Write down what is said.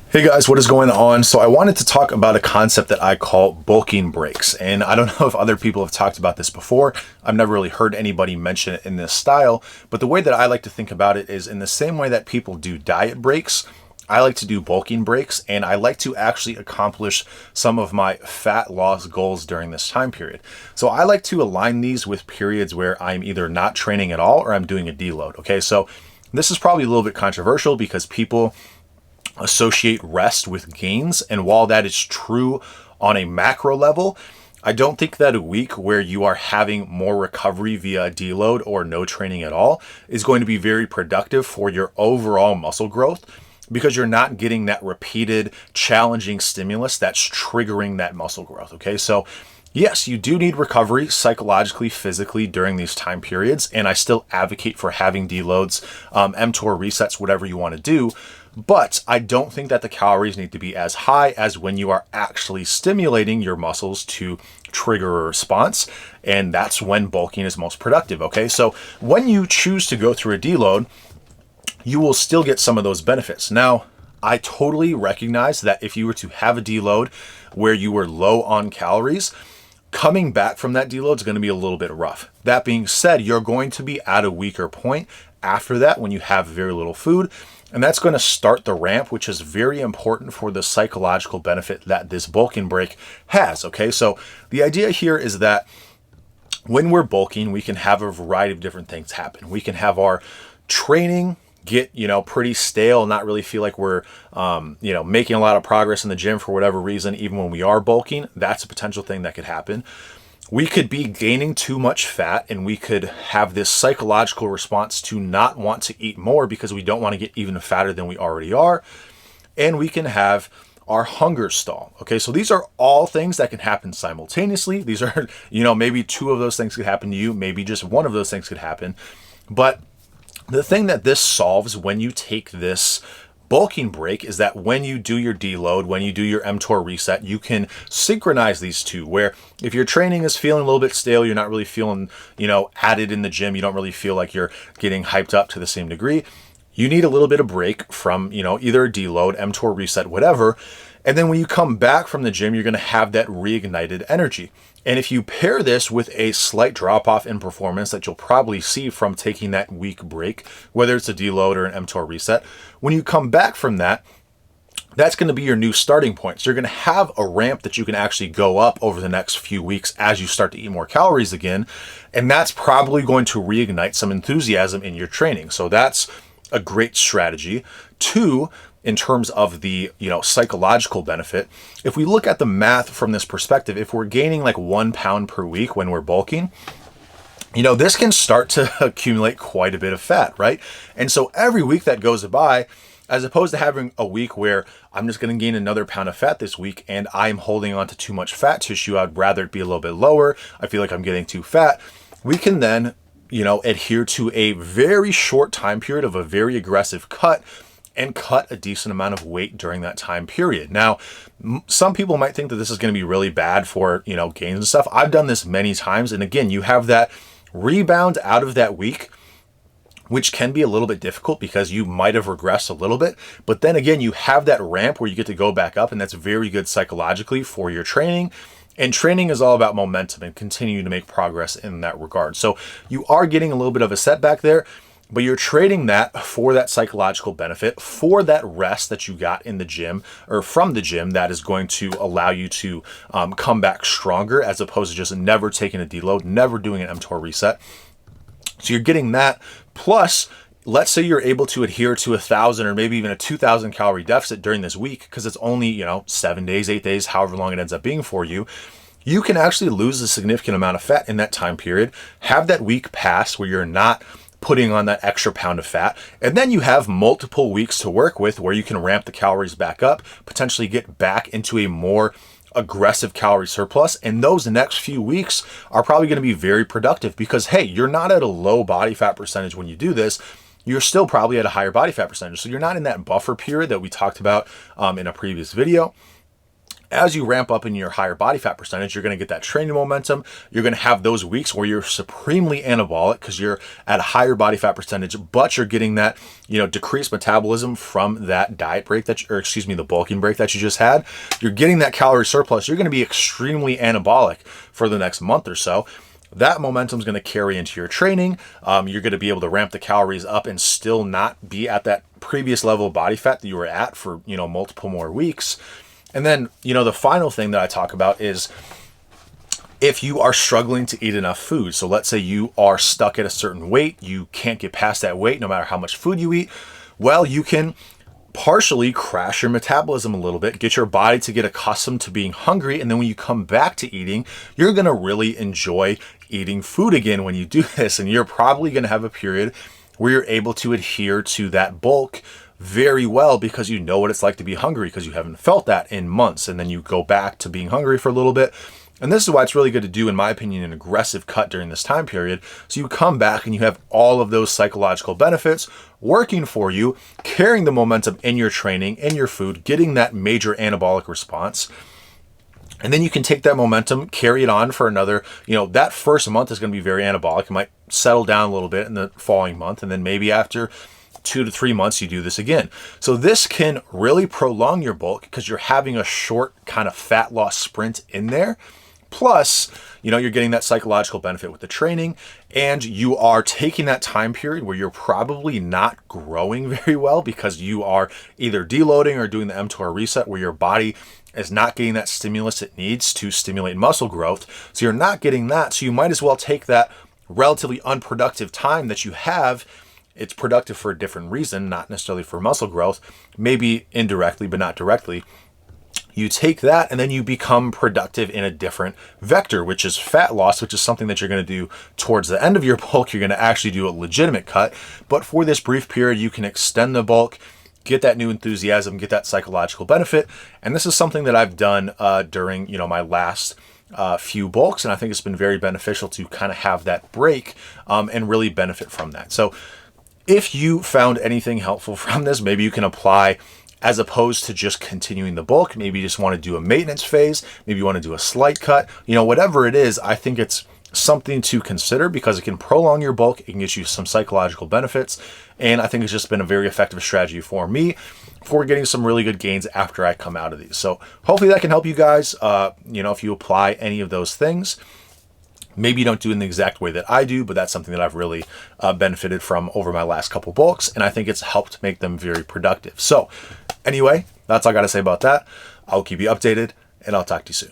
Hey guys, what is going on? So I wanted to talk about a concept that I call bulking breaks. And I don't know if other people have talked about this before. I've never really heard anybody mention it in this style, but the way that I like to think about it is in the same way that people do diet breaks, I like to do bulking breaks, and I like to actually accomplish some of my fat loss goals during this time period. So I like to align these with periods where I'm either not training at all or I'm doing a deload. Okay, so this is probably a little bit controversial because people associate rest with gains. And while that is true on a macro level, I don't think that a week where you are having more recovery via deload or no training at all is going to be very productive for your overall muscle growth, because you're not getting that repeated challenging stimulus that's triggering that muscle growth. Okay, so yes, you do need recovery psychologically, physically during these time periods, and I still advocate for having deloads, mTOR resets, whatever you want to do. But I don't think that the calories need to be as high as when you are actually stimulating your muscles to trigger a response. And that's when bulking is most productive. Okay, so when you choose to go through a deload, you will still get some of those benefits. Now, I totally recognize that if you were to have a deload where you were low on calories, coming back from that deload is going to be a little bit rough. That being said, you're going to be at a weaker point after that when you have very little food. And that's going to start the ramp, which is very important for the psychological benefit that this bulking break has. Okay, so the idea here is that when we're bulking, we can have a variety of different things happen. We can have our training get, pretty stale, not really feel like we're, making a lot of progress in the gym for whatever reason, even when we are bulking. That's a potential thing that could happen. We could be gaining too much fat, and we could have this psychological response to not want to eat more because we don't want to get even fatter than we already are. And we can have our hunger stall. Okay, so these are all things that can happen simultaneously. These are, maybe two of those things could happen to you, maybe just one of those things could happen. But the thing that this solves when you take this bulking break is that when you do your deload, when you do your mTOR reset, you can synchronize these two, where if your training is feeling a little bit stale, you're not really feeling, added in the gym, you don't really feel like you're getting hyped up to the same degree, you need a little bit of break from, either a deload, mTOR reset, whatever. And then when you come back from the gym, you're going to have that reignited energy. And if you pair this with a slight drop off in performance that you'll probably see from taking that week break, whether it's a deload or an mTOR reset, when you come back from that, that's going to be your new starting point. So you're going to have a ramp that you can actually go up over the next few weeks as you start to eat more calories again. And that's probably going to reignite some enthusiasm in your training. So that's a great strategy. Two, in terms of the psychological benefit, if we look at the math from this perspective, if we're gaining like 1 pound per week when we're bulking, this can start to accumulate quite a bit of fat, right? And so every week that goes by, as opposed to having a week where I'm just going to gain another pound of fat this week and I'm holding on to too much fat tissue, I'd rather it be a little bit lower, I feel like I'm getting too fat, we can then adhere to a very short time period of a very aggressive cut and cut a decent amount of weight during that time period. Now, some people might think that this is going to be really bad for, gains and stuff. I've done this many times. And again, you have that rebound out of that week, which can be a little bit difficult because you might have regressed a little bit. But then again, you have that ramp where you get to go back up, and that's very good psychologically for your training. And training is all about momentum and continuing to make progress in that regard. So you are getting a little bit of a setback there, but you're trading that for that psychological benefit, for that rest that you got in the gym or from the gym that is going to allow you to come back stronger, as opposed to just never taking a deload, never doing an mTOR reset. So you're getting that. Plus, let's say you're able to adhere to 1,000 or maybe even a 2,000 calorie deficit during this week, because it's only, 7 days, 8 days, however long it ends up being for you. You can actually lose a significant amount of fat in that time period, have that week pass where you're not putting on that extra pound of fat, and then you have multiple weeks to work with where you can ramp the calories back up, potentially get back into a more aggressive calorie surplus. And those next few weeks are probably going to be very productive because, hey, you're not at a low body fat percentage when you do this. You're still probably at a higher body fat percentage. So you're not in that buffer period that we talked about in a previous video. As you ramp up in your higher body fat percentage, you're going to get that training momentum. You're going to have those weeks where you're supremely anabolic because you're at a higher body fat percentage, but you're getting that, decreased metabolism from that diet break the bulking break that you just had. You're getting that calorie surplus. You're going to be extremely anabolic for the next month or so. That momentum is going to carry into your training. You're going to be able to ramp the calories up and still not be at that previous level of body fat that you were at for, multiple more weeks. And then, the final thing that I talk about is if you are struggling to eat enough food. So let's say you are stuck at a certain weight, you can't get past that weight no matter how much food you eat. Well, you can partially crash your metabolism a little bit, get your body to get accustomed to being hungry. And then when you come back to eating, you're going to really enjoy eating food again when you do this. And you're probably going to have a period where you're able to adhere to that bulk very well because you know what it's like to be hungry because you haven't felt that in months. And then you go back to being hungry for a little bit. And this is why it's really good to do, in my opinion, an aggressive cut during this time period. So you come back and you have all of those psychological benefits working for you, carrying the momentum in your training, in your food, getting that major anabolic response. And then you can take that momentum, carry it on for another, that first month is going to be very anabolic. It might settle down a little bit in the following month. And then maybe after 2 to 3 months, you do this again. So this can really prolong your bulk because you're having a short kind of fat loss sprint in there. Plus, you're getting that psychological benefit with the training, and you are taking that time period where you're probably not growing very well because you are either deloading or doing the mTOR reset where your body is not getting that stimulus it needs to stimulate muscle growth. So you're not getting that. So you might as well take that relatively unproductive time that you have. It's productive for a different reason, not necessarily for muscle growth, maybe indirectly, but not directly. You take that and then you become productive in a different vector, which is fat loss, which is something that you're going to do towards the end of your bulk. You're going to actually do a legitimate cut. But for this brief period, you can extend the bulk, get that new enthusiasm, get that psychological benefit. And this is something that I've done during, my last few bulks. And I think it's been very beneficial to kind of have that break and really benefit from that. So if you found anything helpful from this, maybe you can apply as opposed to just continuing the bulk. Maybe you just want to do a maintenance phase. Maybe you want to do a slight cut. Whatever it is, I think it's something to consider because it can prolong your bulk. It can get you some psychological benefits. And I think it's just been a very effective strategy for me for getting some really good gains after I come out of these. So hopefully that can help you guys, if you apply any of those things. Maybe you don't do it in the exact way that I do, but that's something that I've really benefited from over my last couple bulks. And I think it's helped make them very productive. So anyway, that's all I got to say about that. I'll keep you updated and I'll talk to you soon.